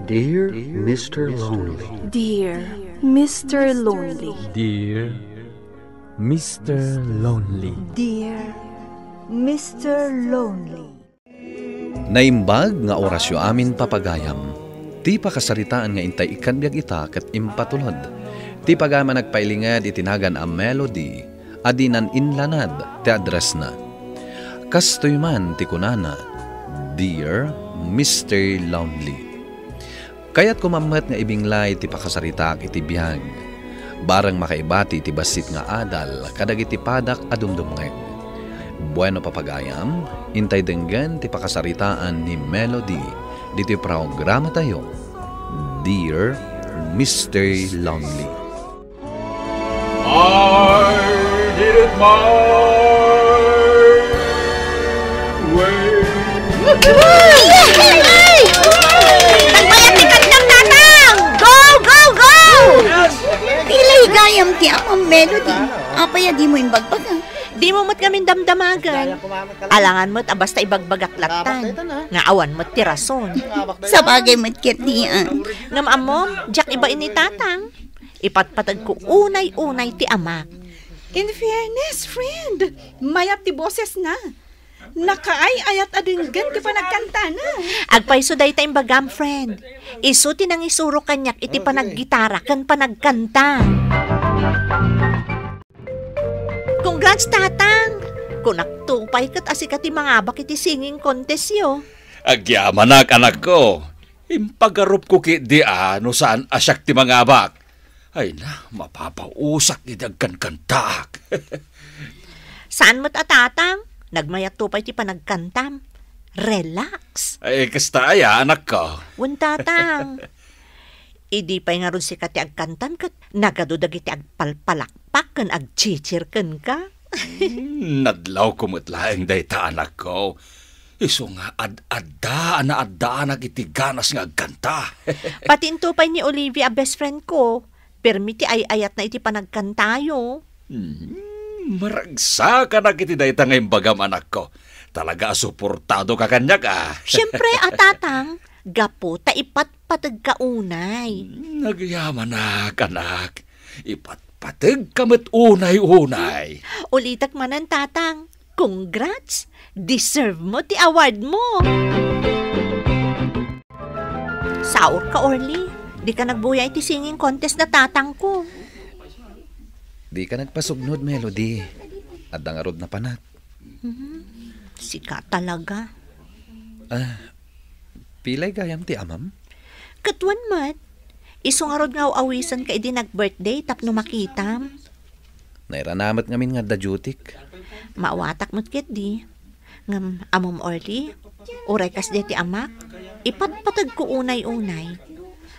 Dear Mr. Lonely. Dear Mr. Lonely. Dear Mr. Lonely. Dear Mr. Lonely. Naimbag nga orasyo amin papagayam, ti pakasaritaan nga intay ikan biag ita ket impatulod. Ti pagama nagpailingad itinagan a melody, adinan inlanad ti address na. Kastoy man ti kunana, Dear Mr. Lonely. Kaya't kumamat nga ibinglay ti pakasaritak iti biyag. Barang makaibati ti basit nga adal, kadag iti padak adumdumngeg. Bueno papagayam, intay denggan ti pakasaritaan ni Melody diti programa tayo, Dear Mr. Lonely. I did it my way. Nagbayatikat ng tatang! Go, go, go! Pilay gayam ti amang Melody. Apaya di mo imbagbaga. Di mo mo't kami damdamagan. Alangan mo't basta ibagbagak laktan. Nga awan mo't tirason. Sa bagay mo't kit diyan. Nga maamom, jak iba ini tatang. Ipatpatag ko unay-unay ti amak. In fairness, friend, mayap ti boses na. Nakaay ayat adenggan ti panagkanta na. Agpaiso day tayong bagam, friend. Isu tinang isuro kanyak iti panaggitara kan panagkanta. Congrats, tatang! Kunaktupay kat asikat ti mga abak iti singing contest yo. Agyaman anak ko. Impagarup ko ki di no saan asyak ti mga abak. Ay na, mapapausak ni dagkan kantak. Saan mo't tatang? Nagmayak tupay ti panagkantam. Relax. Ay, kasta aya anak ko. Wan tatang. Idi pa'y nga ron si kati agkantam kat nagadudag iti agpalpalakpak kan agchichir kan ka. Nadlaw kumutlaeng dayta anak ko. Iso nga ad-adda na iti ganas nga agkanta. Patinto pa'y ni Olivia best friend ko. Permiti ay ayat na iti panagkantayo. Maragsa ka na kiti dayta ngayong bagam anak ko. Talaga suportado ka kanyak Siyempre atatang, gapo ta ipatpatag ka unay. Nagyaman na kanak. Ipatpatag kamat unay-unay. Ulitak manan tatang, congrats! Deserve mo ti award mo. Saur ka, Orly. Di ka nagbuya iti singing contest na tatang ko. Di ka nagpasugnod, Melody. At dangarod na panat. Sika talaga. Pilay gayam ti amam? Katuan mat. Isungarod nga awisan ka idi nag-birthday tapno makitam. Nairanamat ngamin nga dajutik. Maawatak mo't kit di. Ngam amom Orly, uray kas di ti amak, ipatpatag ko unay-unay.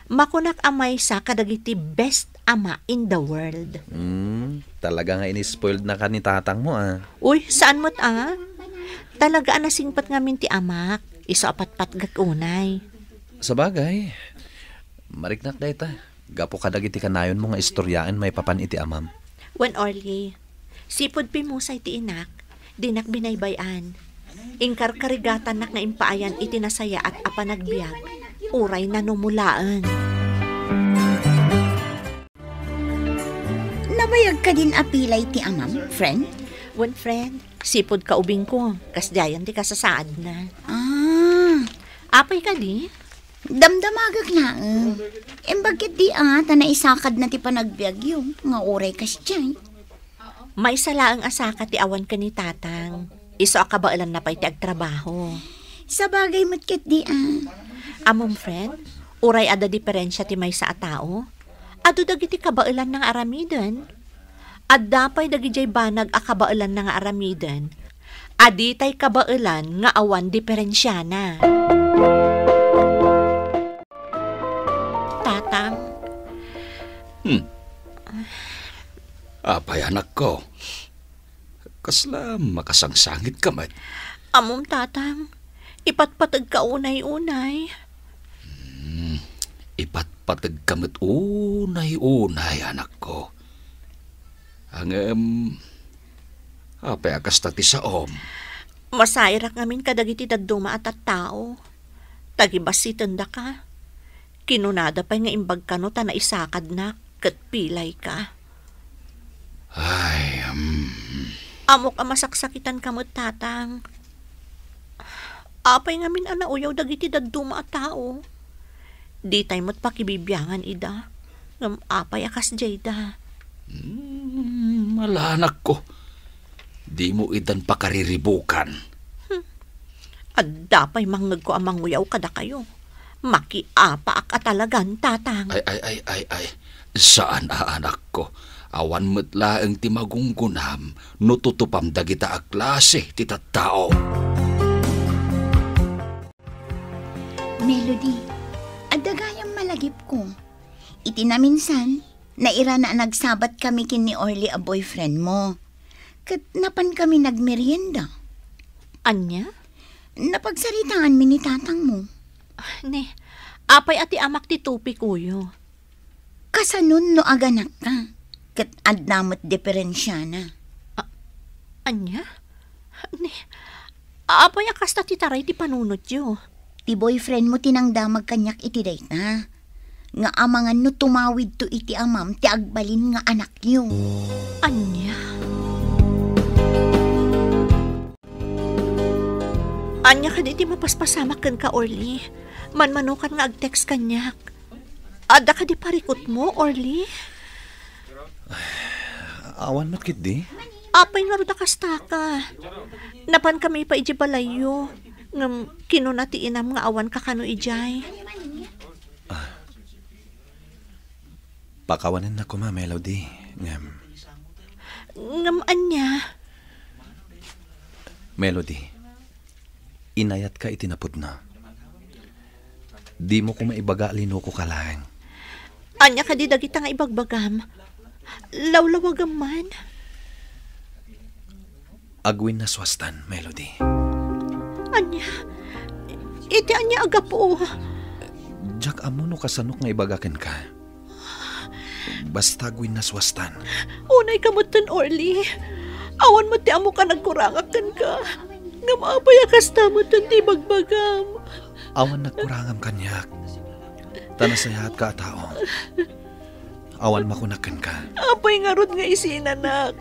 Makunak amay sa kadagiti best ama in the world. Talaga nga inispoiled na ka ni tatang mo Uy, saan mo't Talaga anasingpat ngamin ti amak, iso apat-patgak unay. Sabagay, mariknak da ita. Gapo kadagiti kanayon mo nga istoryaan may papan iti amam. When Orly, sipod pimusay ti inak, dinak binaybayan. Ingkar karigatan nak nga impaayan iti nasaya at apanagbiag. Uray na numulaan. Nabayag ka din apilay ti amam, friend? When friend, sipod ka ubing ko, kasdayan ti kasasaad na. Apay ka di? Damdamagag na. Embagkit di ta naisakad na ti panagbiag yung nga uray kas dyan. May salaang asaka ti awan ka ni tatang. Iso akabailan na pa'y ti agtrabaho. Sa bagay matkit di Among friend, uray ada diferensya ti may sa atao. Ado dagiti kabailan ng aramidan. Adda pa'y dagijay banag akabailan ng aramidan. Aditay kabailan nga awan diferensya na. Tatang. Apay anak ko. Kasla makasangsangit ka mat. Among tatang, ipatpatag ka unay-unay. Ipatpatag ka mat unay-unay anak ko. Ang apay akas tati sa Masairak ngamin kadagiti daduma at tao. Tagibasitan da ka. Kinunada pa nga imbag ka no ta na isakad na kat pilay ka. Ay, Amok ang masaksakitan ka mo, tatang. Apay nga min anauyaw dagiti dadduma a tao. Di tayo mo't pakibibyangan ida. Ngam apay akas jayda. Malanak ko. Di mo idan pakariribukan. At dapay mangag ko amang uyaw kada kayo. Makiapa ak atalagan, tatang. Ay. Saan anak ko? Awan metla ang timagunggunam no tutupam dagita a klase ti tattao. Melody, adagayang malagip ko. Iti na minsan, naira na nagsabat kami kin ni Orly a boyfriend mo. Kat napan kami nagmerienda. Anya? Napagsaritaan mi ni tatang mo. Ne, apay ati amak ti tupi kuyo. Kasanon no aganak ka. Kat adnamot diferensya na. Anya? Ne, apay akas ta ti taray ti panunot yo. Ti boyfriend mo tinangdamag kanyak iti dayta. Nga amangan no tumawid to iti amam ti agbalin nga anak yo. Anya? Anya ka di mapaspasamak kan ka, Orly. Manmanukan nga ag-text kanyak. Ada ka di parikot mo, Orly? Awan mat kit di? Apay nga ruda kasta ka. Napan kami pa iji balayo. Ngam kinunati inam nga awan ka kano ijay. Pakawanan na ko ma, Melody. Ngam anya? Melody, inayat ka itinapod na. Di mo ko maibaga lino ko kalang. Anya ka di dagita nga ibagbagam. Lawlawagam man. Agwin na swastan, Melody. Anya? Iti anya aga po. Jak amuno kasanok nga ibagakan ka. Basta agwin na swastan. Unay kamutan, Orly. Awan mo ti amo ka nagkurangakan ka. Nga maapayakas tamo ti bagbagam. Awan nagkurangam kanyak. Tanasayahat ka tao. Awan makunakan ka. Apay nga rod nga isinanak.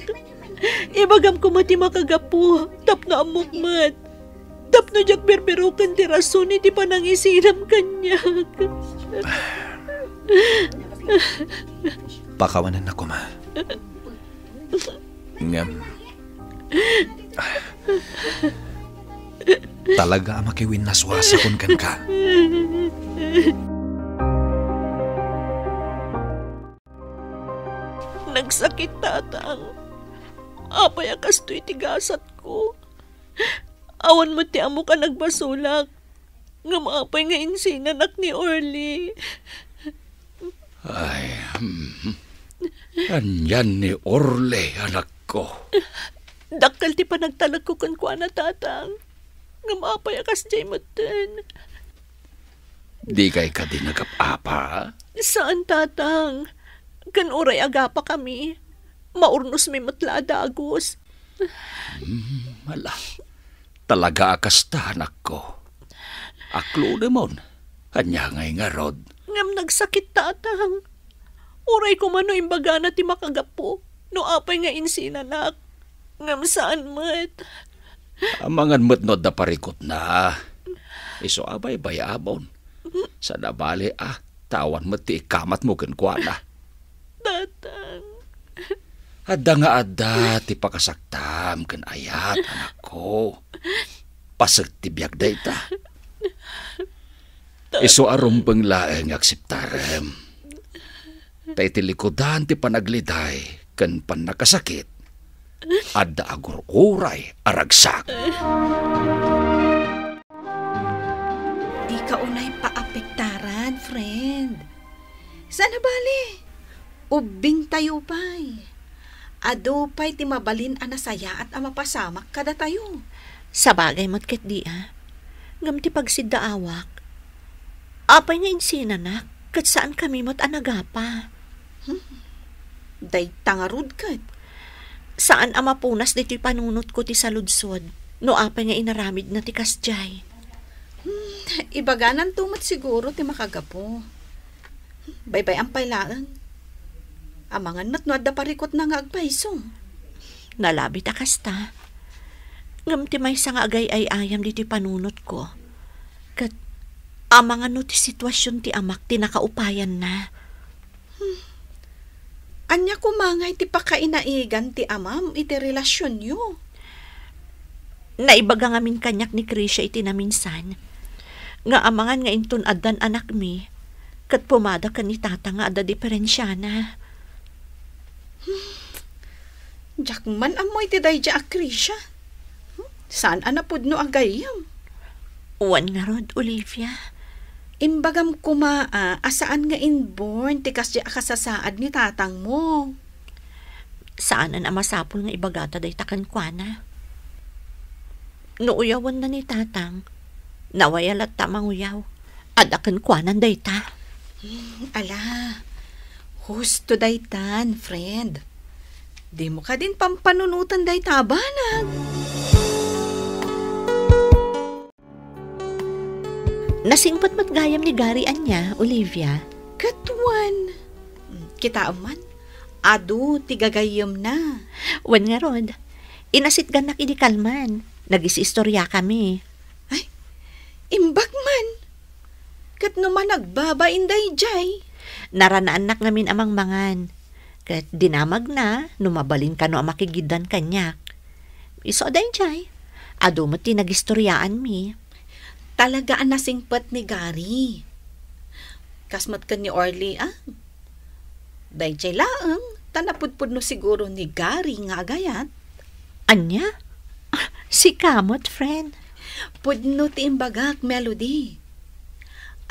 Ibagam ko mati makagapo. Tapno amukmat. Tapno jak berberukan ti rason iti panangisinam kanyak. Pakawanan na ko ma. Ngam. Talaga makiwin na swasa kun kan ka. Nagsakit, tatang. Apay akas to'y tigasat ko. Awan mo ti amo ka nagbasulak. Nga maapay nga insinanak ni Orly. Ay, anyan ni Orly, anak ko. Dakal ti panagtalag ko kan kwa na, tatang. Nga maapay akas jay matan. Di kay ka di nagapapa? Saan, tatang? Kan uray agapa kami. Maurnos may matla dagos. Mala, talaga akas ta, anak ko. Aklo naman, anya ngay nga rod. Ngam nagsakit, tatang. Uray ko mano imbaga na ti makagapo. No apay nga insinanak. Ngam saan mat? Amangan matnod na parikot na. Iso abay bayabon. Sa nabali tawan mo ti ikamat mo kenkwana. Tatang. Adda nga adda ti pakasaktam ken ayat, anak ko. Pasag ti biag dayta. Iso arom panglaeng akseptarem. Tay ti likodan ti panagliday ken panakasakit. Adda agur uray aragsak. Di ka unay paapektaran, friend. Sana bali? Ubing tayo pa'y. Ado pa'y ti mabalin anasaya at amapasamak kada tayo. Sa bagay mo't ket di Ngam ti pagsidda awak. Apay nga insinanak. Kat saan kami mo't anagapa. Day tangarud kat. Saan amapunas dito'y panunot ko ti saludsod. No apay nga inaramid na ti kasjay. Ibaganan tumat siguro ti makagapo. Bye-bye ang pailaan. Amangan natnuad da parikot na nga agpaiso. Nalabi ta kasta. Ngam ti may nga agay ay ayam diti panunot ko. Kat amangan no ti sitwasyon ti amak ti nakaupayan na. Anya kumangay ti pakainaigan ti amam iti relasyon yo. Naibaga ngamin kanyak ni Krisha iti naminsan. Nga amangan nga inton adan anak mi. Kat pumada ka ni tata nga ada diferensya na. Jakman amoy ti dayja akrisya. Saan anapod no agayam? Uwan nga rod, Olivia. Imbagam kumaa, asaan nga inborn ti kasya akasasaad ni tatang mo. Saan ang amasapol nga ibagata day takan kwa na? Nuuyawan na ni tatang, nawayalat tamang uyaw, adakan kwa nan day ta. Ala, husto day tan, friend. Di mo ka din pampanunutan day tabanag. Nasingpat matgayam ni Gary anya, Olivia. Katuan. Kita man, adu tigagayam na. Wan nga rod, inasit ganak idi kalman. Nagis-istorya kami. Ay, imbag man. Kat naman nagbaba inday jay. Naranaan ngamin amang mangan. Kat dinamag na, numabalin ka no makigidan kanyak. Iso day jay. Ado mo tinagistoryaan mi. Talaga ang nasingpat ni Gary. Kasmat ka ni Orly, ah? Day jay laang, tanapudpud no siguro ni Gary nga agayat. Anya? Si kamot, friend. Pudno ti imbagak, Melody.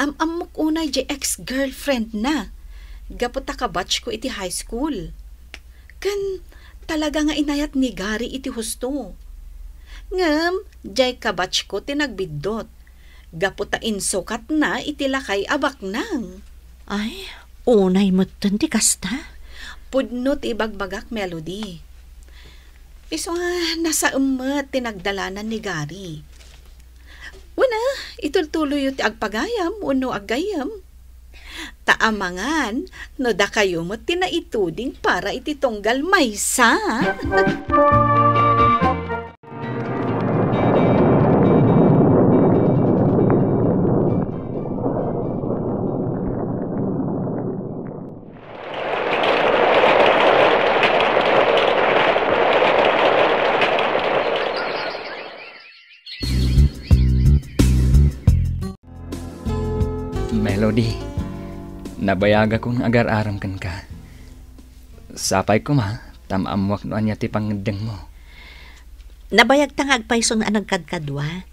Amok unay jay ex-girlfriend na. Gaputa ka batch ko iti high school. Kan talaga nga inayat ni Gary iti husto. Ngam, jay ka batch ko tinagbidot. Gaputa insukat na iti lakay abak nang. Ay, unay mo ti kasta. Pudno ti ibagbagak, Melody. Iso nga nasa umat tinagdalanan ni Gary. Una, itultuloy ti agpagayam uno agayam. Taamangan, no da kayo mo tinaituding para ititonggal maysa. Melody, nabayaga kong agar-aram kan ka. Sapay ko ma, tamamwak no anya ti pangedeng mo. Nabayag tangag payson nga nagkadkadwa.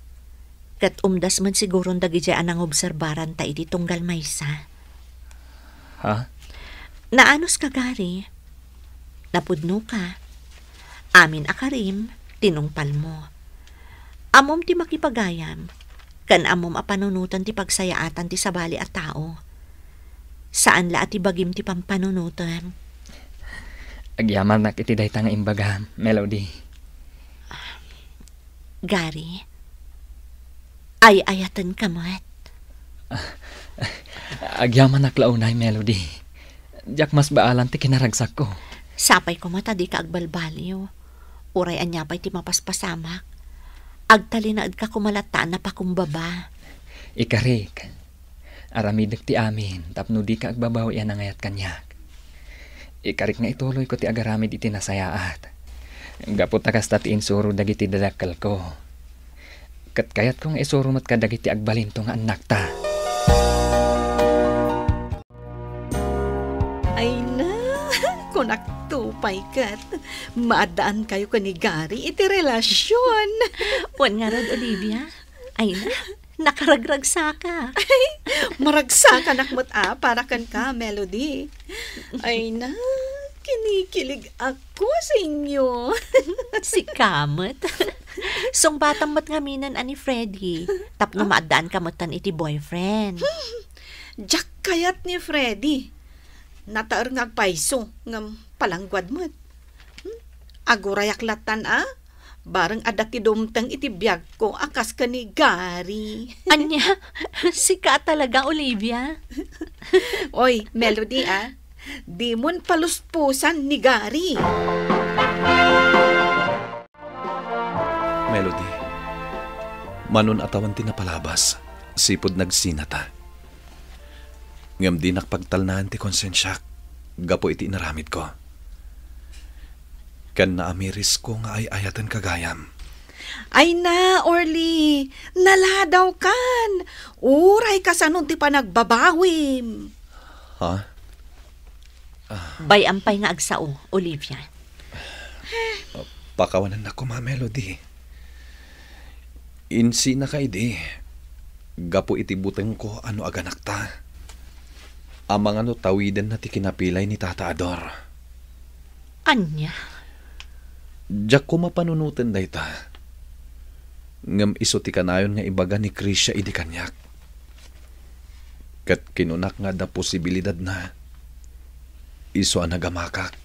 Kat umdas man siguro dagijay anang obserbaran ta iti tunggal maysa. Ha? Naanos ka, Gary? Napudno ka. Amin akarim, tinungpal mo. Amom ti makipagayam. Kan amom apanunutan ti pagsayaatan ti sabali at tao. Saan la at ibagim ti pampanunutan? Agyaman nak iti dayta nga imbaga, Melody. Gary, ay ayatan ka mo't. Agyaman nak launay, Melody. Diyak mas baalan ti kinaragsak ko. Sapay ko mata di ka agbalbaliw. Uray anya pa'y ti mapaspasamak. Agtalinaad ka kumalataan na pakumbaba. Ikarik, aramidak ti amin, tapno di ka agbabaw yan ang ayat kanyak. Ikarik nga ituloy ko ti agaramid iti nasayaat. Gapot takas ti insuro dagiti dadakkel ko. Kat kayat ko nga isuro mat ka dagiti agbalinto nga anak ta. Ay na, kunak tupay kat. Maadaan kayo ka ni Gary iti relasyon. Wan nga rod, Olivia. Ay na, nakaragrag sa ka. Ay, maragsakan akmat para kan ka, Melody. Ay na, kinikilig ako sa inyo. Si Kamot. Song batang mat ngaminan ani Freddy. Tapno maadaan kamatan iti boyfriend. Jack kayat ni Freddy. Nataer ngagpaiso ngam palanggwad mo't. Agurayak latan Barang ada ti dumtang iti biyag ko, akas ka ni Gary. Anya, sika talaga, Olivia. Oy, Melody di mon paluspusan ni Gary. Melody, manon atawan tinapalabas, sipod nagsinata. Ngam di nakpagtalnaan ti konsensyak, gapo iti inaramid ko. Kan naamiris ko nga ay ayatan kagayam. Ay na, Orly, naladaw kan. Uray ka sa nun ti panagbabawim. Ha? Bayampay nga agsao, Olivia. Pakawanan na ko, Melody. Insi na kay di. Gapo iti buteng ko ano aganak ta. Amang ano tawidan na ti kinapilay ni Tata Ador. Anya? Diyak ko mapanunutan day ta. Ngam iso ti kanayon nga ibaga ni Krisya idi kanyak. Kat kinunak nga da posibilidad na iso ang nagamakak.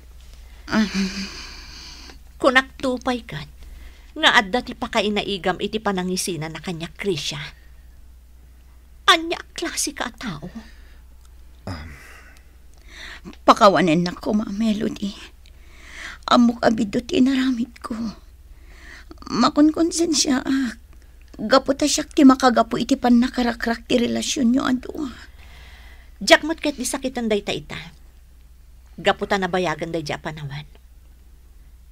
Kunak tupay kan, nga adda ti pakainaigam iti panangisina na kanya Krisya. Anya klase ka tao? Pakawanan na ko, Melody. Amok abido tinaramid ko. Makunkonsensya gaputa siya ti makagapo iti pan nakarakrak ti relasyon nyo adwa. Jakmot ket disakitan day ta ita. Gaputa na bayagan day ja panawan.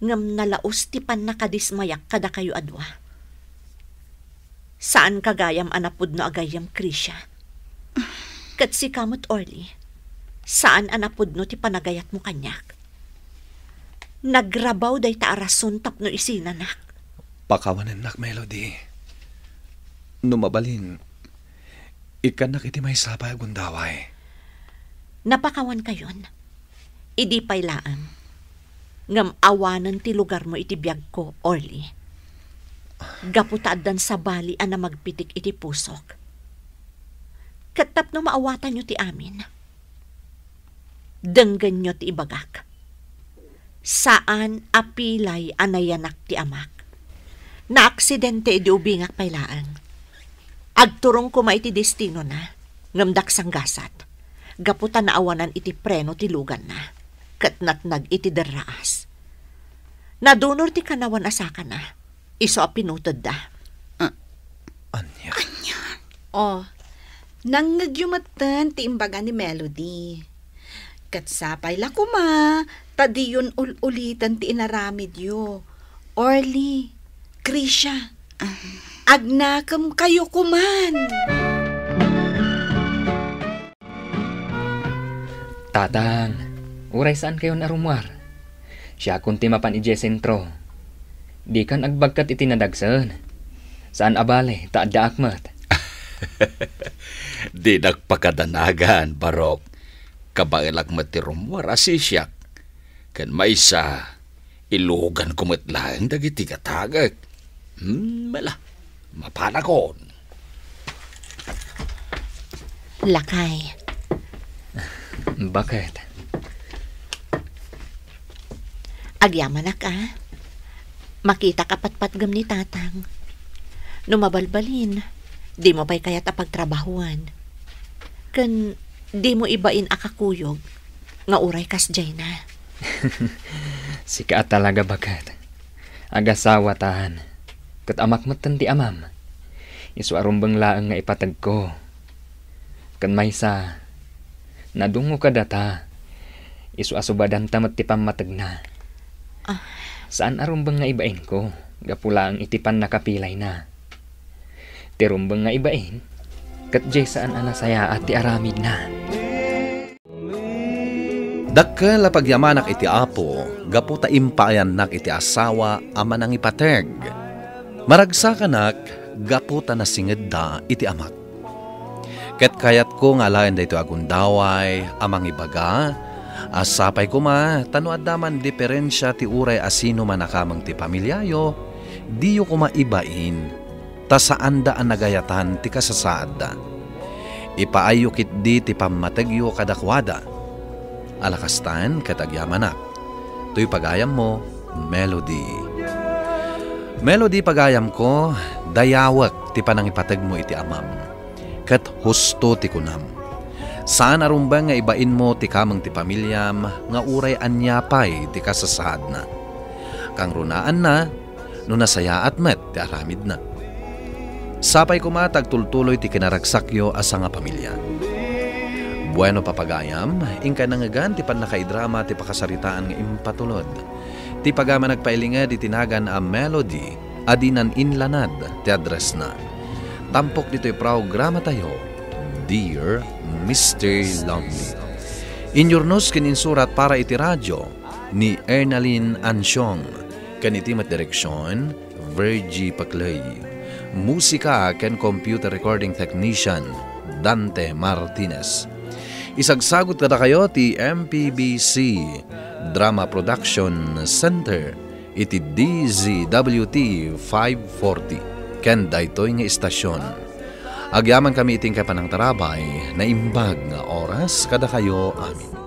Ngam nalaos ti pan nakadismayak kada kayo adwa. Saan kagayam anapud no agayam Krisya? Kat si kamot Orly, saan anapud no ti panagayat mo kanyak? Nagrabaw day ta arason tapno isinanak. Pakawanan nak, Melody. Numabalin, ikanak iti may sabay agundaway. Napakawan kayon. Idi paylaan. Ngam awanan ti lugar mo iti biyag ko, Orly. Gaputaadan sa bali na magpitik iti pusok. Katap no maawatan nyo ti amin. Denggan nyo ti ibagak. Saan apilay anayanak ti amak. Na aksidente iti ubingak paylaan. Agturong kuma iti destino na, ngamdak sang gasat. Gaputan na awanan iti preno ti lugan na. Katnatnag iti deraas. Nadunor ti kanawan asaka na. Iso a pinutod da. Anya? Nangagyumatan ti imbaga ni Melody. Katsapay la kuma, tadi yun ulitan ti inaramid yo. Orly, Krisya, agnakam kayo kuman. Tatang, uray saan kayo narumwar? Siya kunti mapan ije sentro. Di kan agbagkat itinadagsan. Saan abale, taad da akmat? Di nagpakadanagan, Barok. Kabailak matirumwar asisyak. Kan maisa, ilugan kumitlaang dagiti katagak. Mala, mapanakon. Lakay. Bakit? Agyaman ka. Makita kapatpat gam ni tatang. Numabalbalin, di mo pa'y kaya't apagtrabahuan. Kan di mo ibain akakuyog, nga uray kas jay na. Sika talaga bakat. Agasawa tahan. Kat amakmatan ti amam. Isu arumbang laang nga ipatag ko. Kan maysa, nadungo ka data. Isu asubadan tamat ti pamatag na. Saan arumbang nga ibain ko? Gapula ang itipan nakapilay na. Tirumbang nga ibain, kat jay saan anasaya at ti aramid na. Dakkel la pagyamanak iti apo, gaputa impayan nak iti asawa ama nang ipateg. Maragsakanak, gaputa nasinged da iti amak. Ket kayat ko nga lain dayto agundaway, amang ibaga, asapay ko tano adaman diferensya ti uray asino man nakamang ti pamilyayo, diyo ko maibain, ta saan da ang nagayatan ti kasasaad da. Ipaayo kit di ti pamategyo kadakwada. Alakastan katagyamanak. Tuy pagayam mo, Melody. Melody pagayam ko, dayawak ti panang ipatag mo iti amam. Kat husto ti kunam. Saan arumbang nga ibain mo ti kamang ti pamilyam nga uray anyapay ti kasasad na. Kang runaan na, no nasaya at met ti aramid na. Sapay kumatag tultuloy ti kinaragsakyo asa nga pamilya. Bueno papagayam, ingka nangagan ti panakaidrama ti pakasaritaan nga impatulod. Ti pagama nagpailingad itinagan a melody, adinan inlanad ti address na. Tampok dito'y programa tayo, Dear Mr. Lonely. Inyornos kininsurat para iti radyo ni Ernaline Ansyong, kanitimat direksyon, Virgie Paclay. Musika ken computer recording technician, Dante Martinez. Isagsagot kada kayo ti MPBC Drama Production Center iti DZWT 540 ken daytoy nga istasyon. Agyaman kami iting kapanang tarabay na imbag nga oras kada kayo amin.